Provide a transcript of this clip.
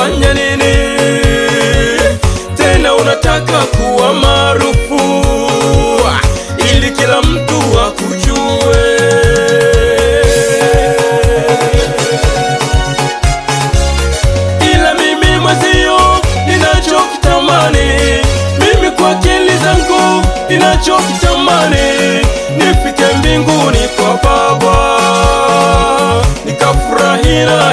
unafanya nini? Tena unataka kuwa maarufu ili kila mtu akujue. Ila mimi mwezio ninachokitamani, mimi kwa akili zangu ninachokitamani, nifike mbinguni kwa Baba nikafurahia